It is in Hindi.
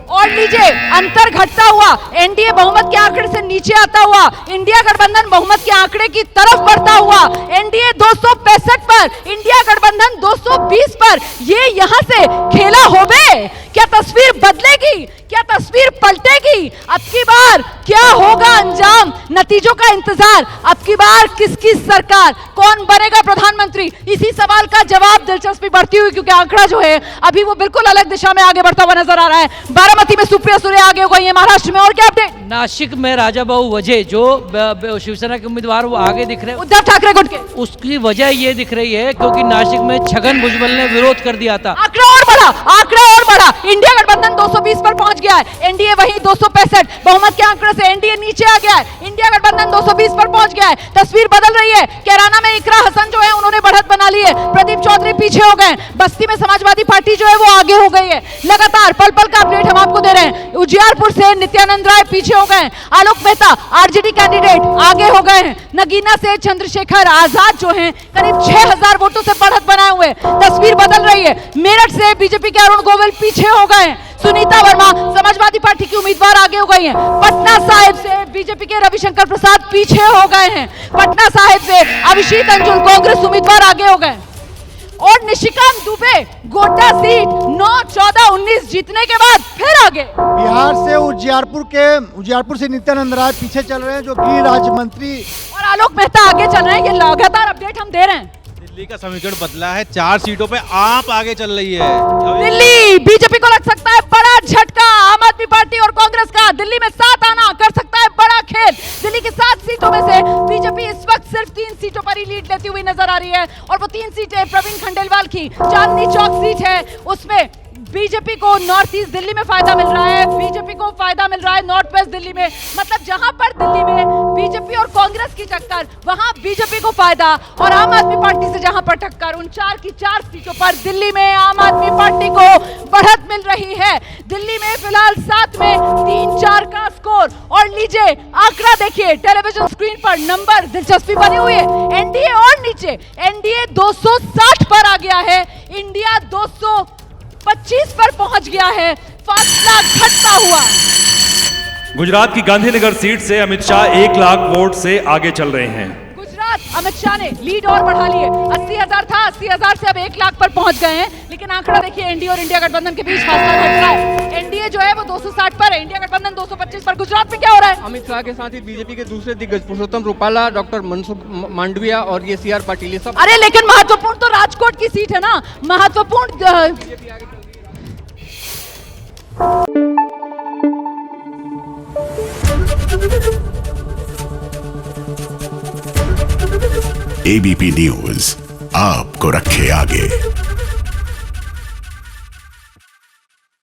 और लीजिए अंतर घटता हुआ, एनडीए बहुमत के आंकड़े से नीचे आता हुआ, इंडिया गठबंधन बहुमत के आंकड़े की तरफ बढ़ता हुआ, एनडीए 265 पर, इंडिया गठबंधन 220 पर। ये यहां से खेला होवे, क्या तस्वीर बदलेगी, क्या तस्वीर पलटेगी? अब की बार क्या होगा अंजाम, नतीजों का इंतजार। अब की बार किसकी सरकार, कौन बनेगा प्रधानमंत्री, इसी सवाल का जवाब दिलचस्पी बढ़ती हुई, क्योंकि आंकड़ा जो है अभी वो बिल्कुल अलग दिशा में आगे बढ़ता हुआ नजर आ रहा है। बारामती में सुप्रिया सुले आगे हो गई है। महाराष्ट्र में और क्या अपडेट? नासिक में राजाभाऊ वजे जो शिवसेना के उम्मीदवार वो आगे दिख रहे हैं। उद्धव ठाकरे गुट के उसकी वजह ये दिख रही है क्योंकि नासिक में छगन भुजबल ने विरोध कर दिया था। आंकड़ा और बढ़ा, आंकड़ा और बढ़ा। इंडिया गठबंधन 220 पर पहुंच गया है, एनडीए वहीं 265। बहुमत के आंकड़े से एनडीए नीचे आ गया है, इंडिया गठबंधन 220 पर पहुंच गया है। तस्वीर बदल रही है। कैराना में इकरा हसन जो है उन्होंने बढ़त बना ली है, प्रदीप चौधरी पीछे हो गए। बस्ती में समाजवादी पार्टी जो है वो आगे हो गई है। लगातार पल पल का अपडेट हम आपको दे रहे हैं। उजियारपुर से नित्यानंद राय पीछे हो गए। आलोक मेहता आरजेडी कैंडिडेट आगे हो गए हैं। नगीना से चंद्रशेखर आजाद जो हैं करीब 6000 वोटों से बढ़त बनाए हुए। तस्वीर बदल रही है। मेरठ से बीजेपी के अरुण गोविल पीछे हो गए हैं। सुनीता वर्मा समाजवादी पार्टी की उम्मीदवार आगे हो गई हैं। पटना साहिब से बीजेपी के रविशंकर प्रसाद पीछे हो गए हैं। पटना साहिब से अभिषेक अंजुल कांग्रेस उम्मीदवार आगे हो गए। और निशिकांत दुबे गोड्डा सीट 9, 14, 19 जीतने के बाद फिर आगे। बिहार से उजियारपुर से नित्यानंद राय पीछे चल रहे हैं, जो गृह राज्य मंत्री, और आलोक मेहता आगे चल रहे हैं। ये लगातार अपडेट हम दे रहे हैं। दिल्ली का समीकरण बदला है, 4 सीटों पे आप आगे चल रही है। दिल्ली बीजेपी को लग सकता है बड़ा झटका। आम आदमी पार्टी और कांग्रेस का दिल्ली में साथ आना कर सकता है बड़ा खेल। दिल्ली की 7 सीटों में से बीजेपी इस वक्त सिर्फ 3 सीटों पर ही लीड लेती हुई नजर आ रही है, और वो 3 सीटें प्रवीण खंडेलवाल की। चांदनी चौक सीट है, उसमें बीजेपी को नॉर्थ ईस्ट दिल्ली में फायदा मिल रहा है, बीजेपी को फायदा मिल रहा है नॉर्थ वेस्ट दिल्ली में। मतलब जहां पर दिल्ली में बीजेपी और कांग्रेस की टक्कर, वहां बीजेपी को फायदा, और आम आदमी पार्टी से जहां पर टक्कर, उन 4 की 4 सीटों पर दिल्ली में आम आदमी पार्टी को बढ़त मिल रही है। दिल्ली में फिलहाल 7 में 3-4 का स्कोर। और लीजिए आंकड़ा देखिए टेलीविजन स्क्रीन पर, नंबर दिलचस्पी बनी हुई है। एनडीए और नीचे, एनडीए 260 पर आ गया है, इंडिया 225 पर पहुंच गया है। फासला घटता हुआ। गुजरात की गांधीनगर सीट से अमित शाह 1 लाख वोट से आगे चल रहे हैं। गुजरात अमित शाह ने लीड और बढ़ा लिए। 80,000 था, 80,000 से अब 1 लाख पर पहुंच गए हैं। लेकिन आंकड़ा देखिए एनडीए और इंडिया गठबंधन के बीच फासला घट रहा है। एनडीए जो है वो 260 पर है, इंडिया गठबंधन 225 पर। गुजरात में क्या हो रहा है? अमित शाह के साथ ही बीजेपी के दूसरे दिग्गज पुरुषोत्तम रूपाला, डॉक्टर मनसुख मांडविया और ये सीआर पाटिल, ये सब। अरे लेकिन महत्वपूर्ण तो राजकोट की सीट है ना, महत्वपूर्ण। एबीपी न्यूज आपको रखे आगे।